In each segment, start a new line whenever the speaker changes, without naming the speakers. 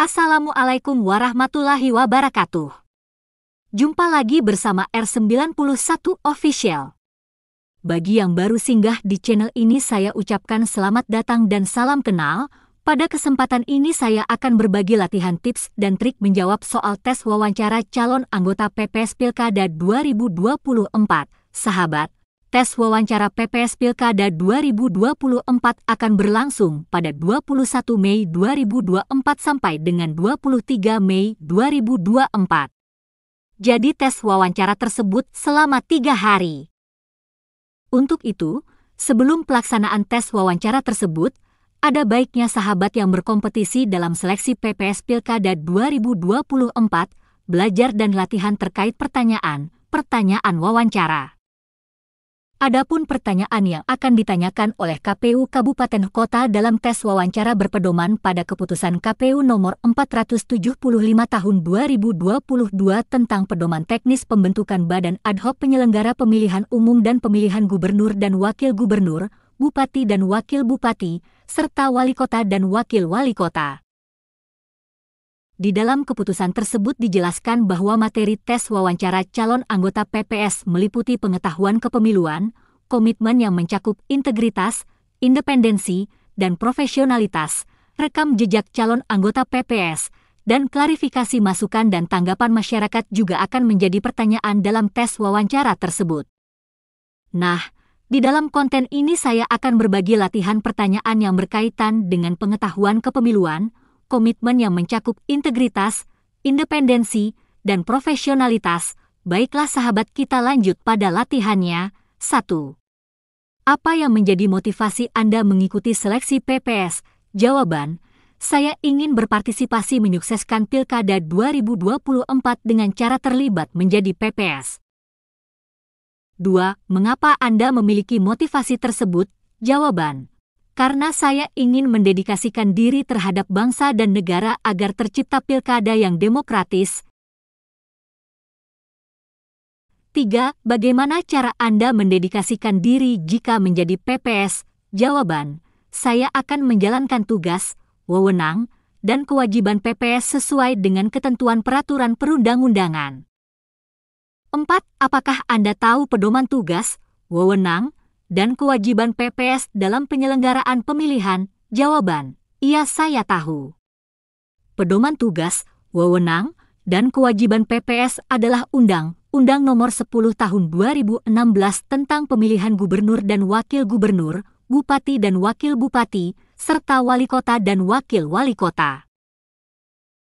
Assalamualaikum warahmatullahi wabarakatuh. Jumpa lagi bersama R91 Official. Bagi yang baru singgah di channel ini, saya ucapkan selamat datang dan salam kenal. Pada kesempatan ini saya akan berbagi latihan tips dan trik menjawab soal tes wawancara calon anggota PPS Pilkada 2024. Sahabat, tes wawancara PPS Pilkada 2024 akan berlangsung pada 21 Mei 2024 sampai dengan 23 Mei 2024. Jadi tes wawancara tersebut selama 3 hari. Untuk itu, sebelum pelaksanaan tes wawancara tersebut, ada baiknya sahabat yang berkompetisi dalam seleksi PPS Pilkada 2024 belajar dan latihan terkait pertanyaan wawancara. Adapun pertanyaan yang akan ditanyakan oleh KPU Kabupaten Kota dalam tes wawancara berpedoman pada Keputusan KPU Nomor 475 Tahun 2022 tentang Pedoman Teknis Pembentukan Badan Ad Hoc Penyelenggara Pemilihan Umum dan Pemilihan Gubernur dan Wakil Gubernur, Bupati dan Wakil Bupati, serta Wali Kota dan Wakil Wali Kota. Di dalam keputusan tersebut dijelaskan bahwa materi tes wawancara calon anggota PPS meliputi pengetahuan kepemiluan, komitmen yang mencakup integritas, independensi, dan profesionalitas, rekam jejak calon anggota PPS, dan klarifikasi masukan dan tanggapan masyarakat juga akan menjadi pertanyaan dalam tes wawancara tersebut. Nah, di dalam konten ini saya akan berbagi latihan pertanyaan yang berkaitan dengan pengetahuan kepemiluan, komitmen yang mencakup integritas, independensi, dan profesionalitas. Baiklah sahabat, kita lanjut pada latihannya. 1. Apa yang menjadi motivasi Anda mengikuti seleksi PPS? Jawaban, saya ingin berpartisipasi menyukseskan Pilkada 2024 dengan cara terlibat menjadi PPS. 2. Mengapa Anda memiliki motivasi tersebut? Jawaban, karena saya ingin mendedikasikan diri terhadap bangsa dan negara agar tercipta pilkada yang demokratis. 3. Bagaimana cara Anda mendedikasikan diri jika menjadi PPS? Jawaban, saya akan menjalankan tugas, wewenang, dan kewajiban PPS sesuai dengan ketentuan peraturan perundang-undangan. 4. Apakah Anda tahu pedoman tugas, wewenang, dan kewajiban PPS dalam penyelenggaraan pemilihan? Jawaban, iya, saya tahu. Pedoman tugas, wewenang, dan kewajiban PPS adalah Undang-Undang Nomor 10 Tahun 2016 tentang Pemilihan Gubernur dan Wakil Gubernur, Bupati dan Wakil Bupati, serta Wali Kota dan Wakil Wali Kota.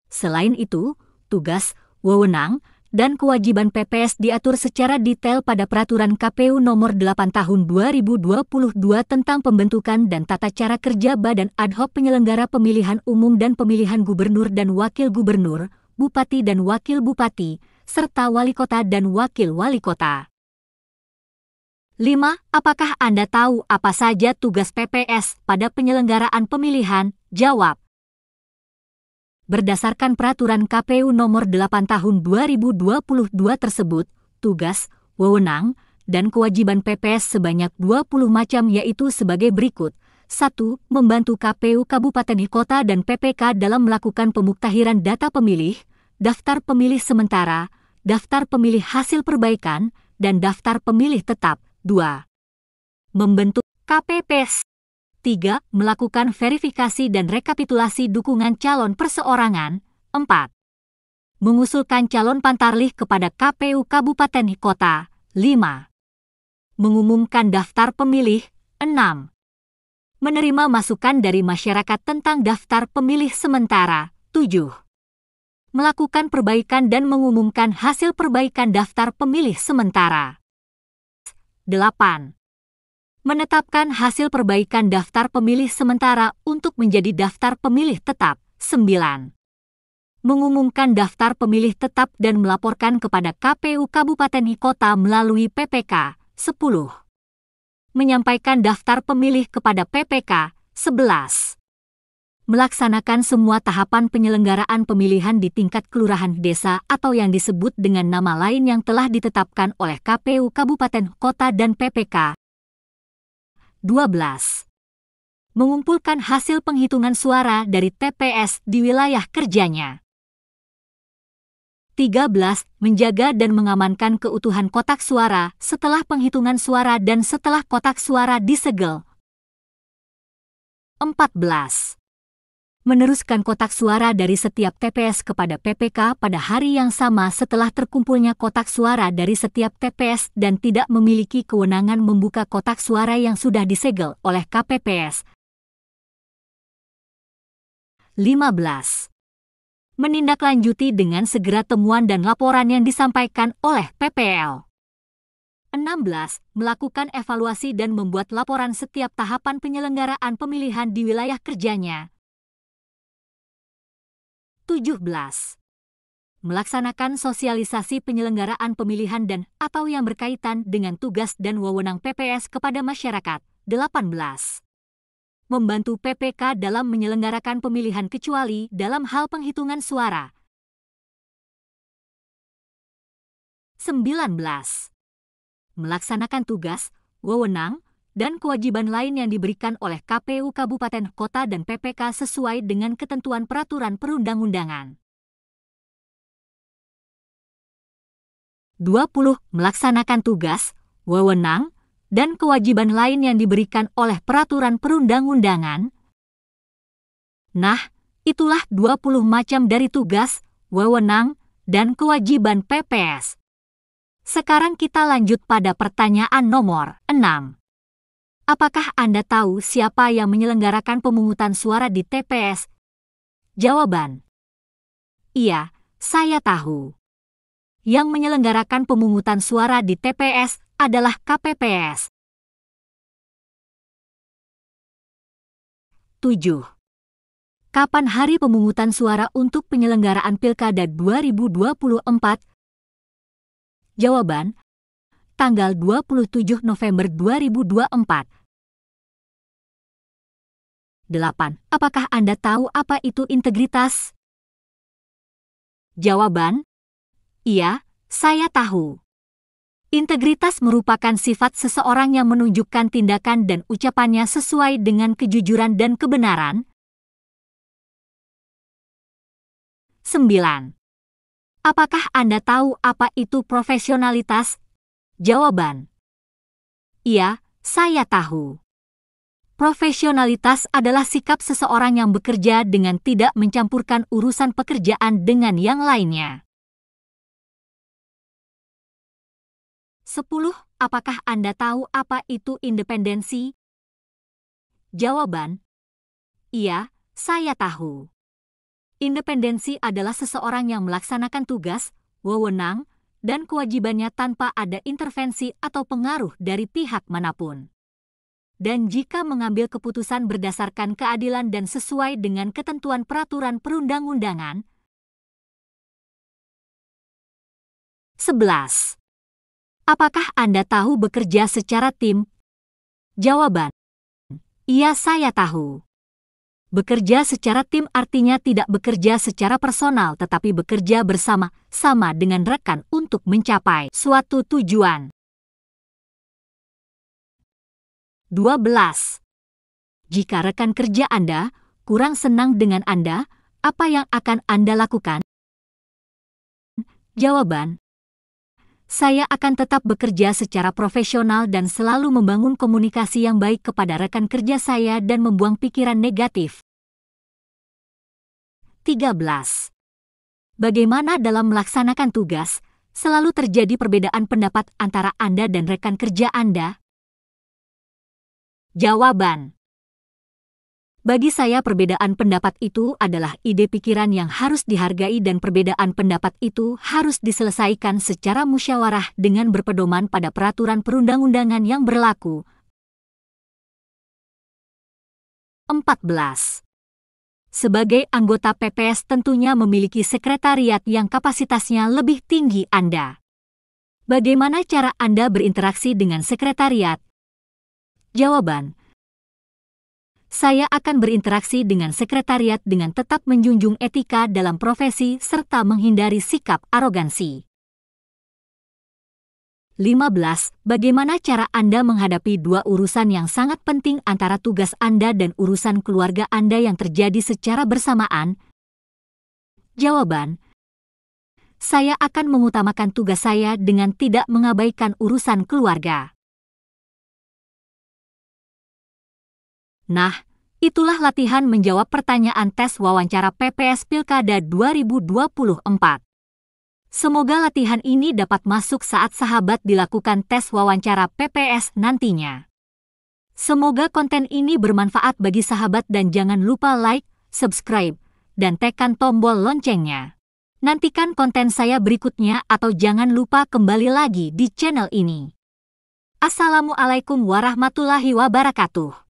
Selain itu, tugas, wewenang, dan kewajiban PPS diatur secara detail pada Peraturan KPU Nomor 8 Tahun 2022 tentang pembentukan dan tata cara kerja Badan Ad Hoc Penyelenggara Pemilihan Umum dan Pemilihan Gubernur dan Wakil Gubernur, Bupati dan Wakil Bupati, serta Wali Kota dan Wakil Wali Kota. 5. Apakah Anda tahu apa saja tugas PPS pada penyelenggaraan pemilihan? Jawab, berdasarkan Peraturan KPU Nomor 8 Tahun 2022 tersebut, tugas, wewenang, dan kewajiban PPS sebanyak 20 macam yaitu sebagai berikut. 1. Membantu KPU Kabupaten Kota dan PPK dalam melakukan pemuktahiran data pemilih, daftar pemilih sementara, daftar pemilih hasil perbaikan, dan daftar pemilih tetap. 2. Membentuk KPPS. 3. Melakukan verifikasi dan rekapitulasi dukungan calon perseorangan. 4. Mengusulkan calon pantarlih kepada KPU Kabupaten Kota. 5. Mengumumkan daftar pemilih. 6. Menerima masukan dari masyarakat tentang daftar pemilih sementara. 7. Melakukan perbaikan dan mengumumkan hasil perbaikan daftar pemilih sementara. 8. Menetapkan hasil perbaikan daftar pemilih sementara untuk menjadi daftar pemilih tetap. 9. Mengumumkan daftar pemilih tetap dan melaporkan kepada KPU Kabupaten Kota melalui PPK. 10. Menyampaikan daftar pemilih kepada PPK. 11. Melaksanakan semua tahapan penyelenggaraan pemilihan di tingkat kelurahan desa atau yang disebut dengan nama lain yang telah ditetapkan oleh KPU Kabupaten Kota dan PPK. 12. mengumpulkan hasil penghitungan suara dari TPS di wilayah kerjanya. 13. Menjaga dan mengamankan keutuhan kotak suara setelah penghitungan suara dan setelah kotak suara disegel. 14. Meneruskan kotak suara dari setiap TPS kepada PPK pada hari yang sama setelah terkumpulnya kotak suara dari setiap TPS dan tidak memiliki kewenangan membuka kotak suara yang sudah disegel oleh KPPS. 15. Menindaklanjuti dengan segera temuan dan laporan yang disampaikan oleh PPL. 16. Melakukan evaluasi dan membuat laporan setiap tahapan penyelenggaraan pemilihan di wilayah kerjanya. 17. Melaksanakan sosialisasi penyelenggaraan pemilihan dan atau yang berkaitan dengan tugas dan wewenang PPS kepada masyarakat. 18. Membantu PPK dalam menyelenggarakan pemilihan kecuali dalam hal penghitungan suara. 19. Melaksanakan tugas, wewenang, dan kewajiban lain yang diberikan oleh KPU Kabupaten Kota dan PPK sesuai dengan ketentuan peraturan perundang-undangan. 20. Melaksanakan tugas, wewenang, dan kewajiban lain yang diberikan oleh peraturan perundang-undangan. Nah, itulah 20 macam dari tugas, wewenang, dan kewajiban PPS. Sekarang kita lanjut pada pertanyaan nomor 6. Apakah Anda tahu siapa yang menyelenggarakan pemungutan suara di TPS? Jawaban: iya, saya tahu. Yang menyelenggarakan pemungutan suara di TPS adalah KPPS. 7. Kapan hari pemungutan suara untuk penyelenggaraan Pilkada 2024? Jawaban: tanggal 27 November 2024. 8. Apakah Anda tahu apa itu integritas? Jawaban: iya, saya tahu. Integritas merupakan sifat seseorang yang menunjukkan tindakan dan ucapannya sesuai dengan kejujuran dan kebenaran. 9. Apakah Anda tahu apa itu profesionalitas? Jawaban: iya, saya tahu. Profesionalitas adalah sikap seseorang yang bekerja dengan tidak mencampurkan urusan pekerjaan dengan yang lainnya. 10. Apakah Anda tahu apa itu independensi? Jawaban: iya, saya tahu. Independensi adalah seseorang yang melaksanakan tugas, wewenang, dan kewajibannya tanpa ada intervensi atau pengaruh dari pihak manapun. Dan jika mengambil keputusan berdasarkan keadilan dan sesuai dengan ketentuan peraturan perundang-undangan. 11. Apakah Anda tahu bekerja secara tim? Jawaban: iya, saya tahu. Bekerja secara tim artinya tidak bekerja secara personal tetapi bekerja bersama-sama dengan rekan untuk mencapai suatu tujuan. 12. Jika rekan kerja Anda kurang senang dengan Anda, apa yang akan Anda lakukan? Jawaban: saya akan tetap bekerja secara profesional dan selalu membangun komunikasi yang baik kepada rekan kerja saya dan membuang pikiran negatif. 13. Bagaimana dalam melaksanakan tugas, selalu terjadi perbedaan pendapat antara Anda dan rekan kerja Anda? Jawaban: bagi saya perbedaan pendapat itu adalah ide pikiran yang harus dihargai dan perbedaan pendapat itu harus diselesaikan secara musyawarah dengan berpedoman pada peraturan perundang-undangan yang berlaku. 14. Sebagai anggota PPS tentunya memiliki sekretariat yang kapasitasnya lebih tinggi Anda. Bagaimana cara Anda berinteraksi dengan sekretariat? Jawaban: saya akan berinteraksi dengan sekretariat dengan tetap menjunjung etika dalam profesi serta menghindari sikap arogansi. 15. Bagaimana cara Anda menghadapi dua urusan yang sangat penting antara tugas Anda dan urusan keluarga Anda yang terjadi secara bersamaan? Jawaban: saya akan mengutamakan tugas saya dengan tidak mengabaikan urusan keluarga. Nah, itulah latihan menjawab pertanyaan tes wawancara PPS Pilkada 2024. Semoga latihan ini dapat masuk saat sahabat dilakukan tes wawancara PPS nantinya. Semoga konten ini bermanfaat bagi sahabat dan jangan lupa like, subscribe, dan tekan tombol loncengnya. Nantikan konten saya berikutnya atau jangan lupa kembali lagi di channel ini. Assalamualaikum warahmatullahi wabarakatuh.